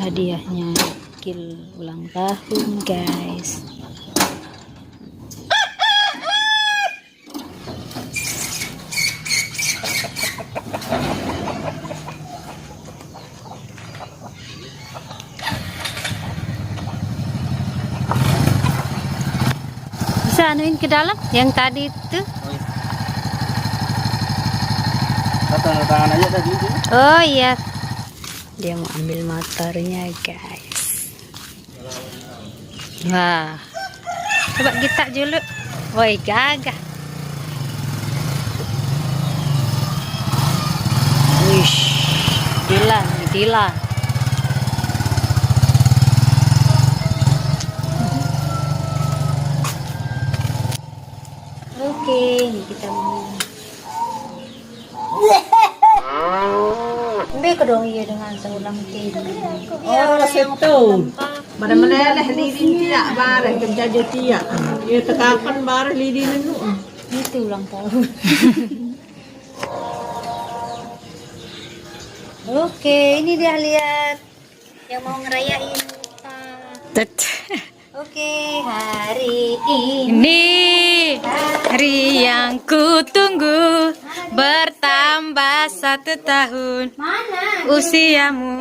hadiahnya Kil ulang tahun, guys. Bisa anuin ke dalam yang tadi itu. Tangan aja tadi. Oh iya, dia mau ambil motornya, guys. Wah, coba kita dulu. Woi, gagah. Wish, Dilan. Oke, ini kita mau. Beko dong iya dengan seulang tidur. Oh, situ. Mana-mana lah lidi tidak barang kerja dia. Ya tekapan barang lidi nenu. Itu ulang tahun. Oke, ini dia lihat yang mau ngerayain. Oke, hari ini hari yang ku-tunggu, bertambah 1 tahun. Mana? Usiamu.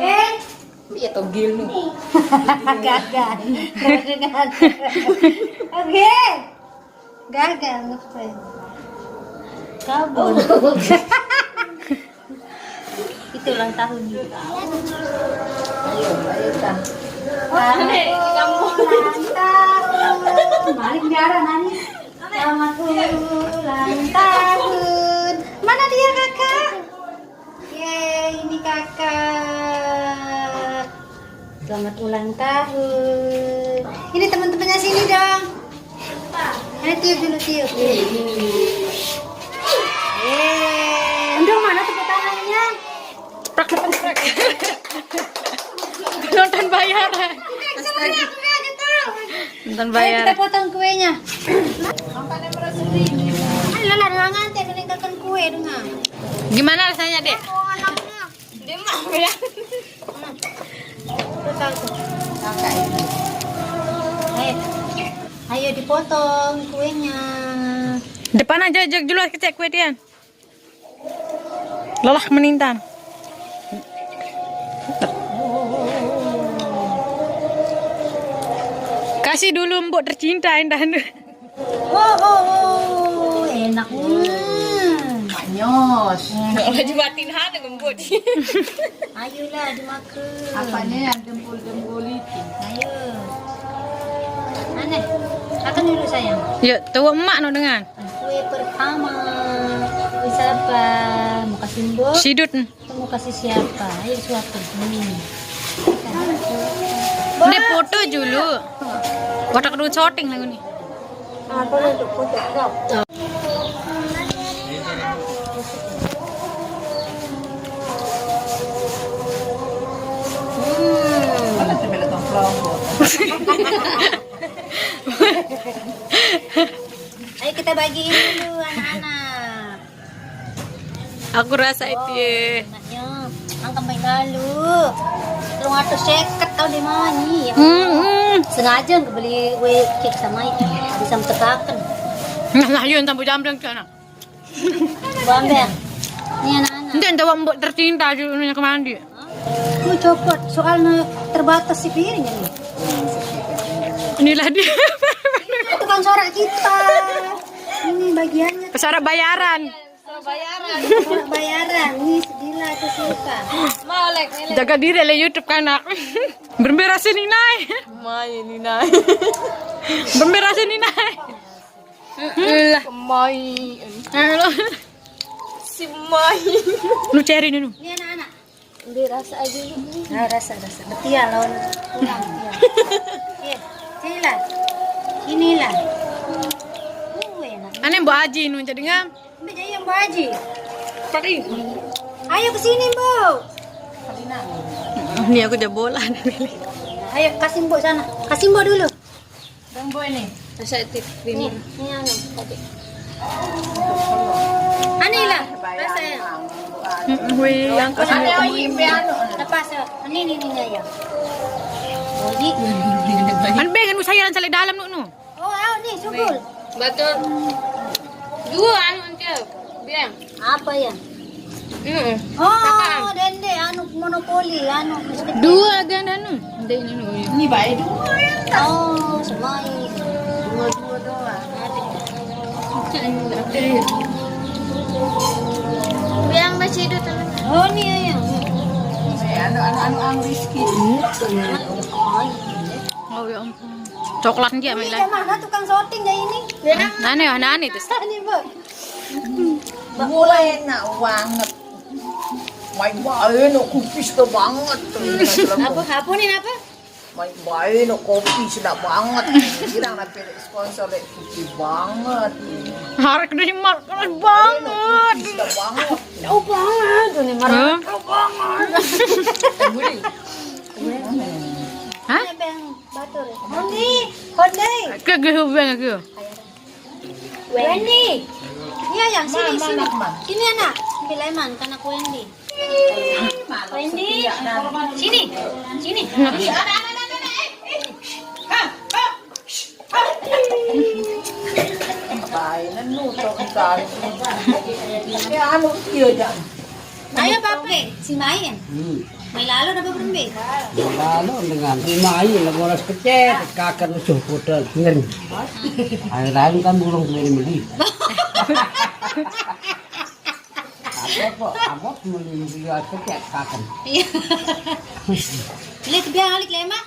Iya togil nu. Gagal. Oke. Gagal ngapain? Kabur. Itu ulang tahun juga. Ayo, kita. Balik biara nani. Selamat ulang tahun. Mana dia kakak? Yeay, ini kakak. Selamat ulang tahun. Ini teman-temannya sini dong. Ini tiup dulu tiup. Undang mana tepuk tangannya? Nonton bayaran. Nonton bayaran. Kita potong kuenya. Alah, dengan ngantek meninggalkan kue dengan. Gimana rasanya, Dek? Anaknya. Dia mau ya. Ayo dipotong kuenya. Depan aja jak dulu kecek kue dia. Lelah menintan. Kasih dulu mbok tercinta indah. Oh, enaknya. Nyos. Kalau juatin hana ngembut. Ayolah dimakan. Apanya yang jempol-jempol itu? Ayo. Aneh. Akan dulu sayang. Yuk, tahu emak no dengan. Kue pertama. Kue siapa? Mau kasih mbok? Sidut. Mau kasih siapa? Ayo suapin. Ini foto dulu. Watak dulu shooting lagu nih. Aku untuk foto. Ayo kita bagiin dulu anak-anak. Aku rasa itu ya. Anaknya, angkat main lalu. Lu ngatur seket kau di mana ya? Sengaja nggak beli kue cake sama itu. Bisa tekakan. Nah, yun tampu jamblang sana. Bamber. Ini anak-anak. Nanti tahu mbok tercinta dulu nya kemandi. Mau copot soalnya terbatas si piringnya nih. Inilah dia. Itu kan sorak kita. Ini bagiannya. Pesara bayaran. Sorak bayaran. Nih segila aku suka. Jaga diri le YouTube kanak. Bermerah sini naik. Mai ni nai. Bermerah sini naik. Lah. Mai. Si Mai. Lu cari dulu. Ini anak-anak. Ambil rasa aja dulu. Nah, rasa. Betia lawan pulang. Iya. Sinilah. Inilah. Enak. Aneh mbok Aji nu jadi ngam. Ambil aja yang baji. Pari. Ayo ke sini, Bu. Ini aku jebolan. Ayo kasih Mbok sana. Kasih Mbok dulu. Bang boy nih. Rasa itu Ini anu tadi. Anilah, rasanya. Wih, yang Lepas ya. Ini ya. Oh, di. Ano ba? Ganun sayaran sa dalam no? Oh, ni, sugol. Betul. Dua anu aja. Bilang. Apa yan? Oh, dende, ano, Monopoly, ano, biscuit. Dua ganda no. Hindi no. Ni baik dua yan. Oh, semai. Dua doang. Bilang masih itu teman. Oh, ni ayan. Ano ang risky. Ay. Oh, ya ampun. Coklat dia Ini main mana tukang sorting dah ini? Nani itu. Ini, Bu. Mulai na wanget. May bae no kupis ka banget. Hapunin apa? May bae no kopi sudah banget. Kirang na pilih sponsor kopi banget. Harap na si Mark banget. Sudah banget. Oh, banget. Ini marah. Hah? Ini bang batur. Hondi. Kagahubang aku. Wendy. Iya yang sini Man, sini. man, man. Sini anak. Pileman kan aku Wendy. Wendy. Sini. Sini. Bae na nuto ka. Ya ano iyo dyan. Ayo pape, si Mayan. May lalo na ba berembe? Lalu dengan imai lagoras pecet kakak usuh putar ngeri. Air lain kan burung beli. Apa beli pecet kakak. Iya. Lihat biang alik lema.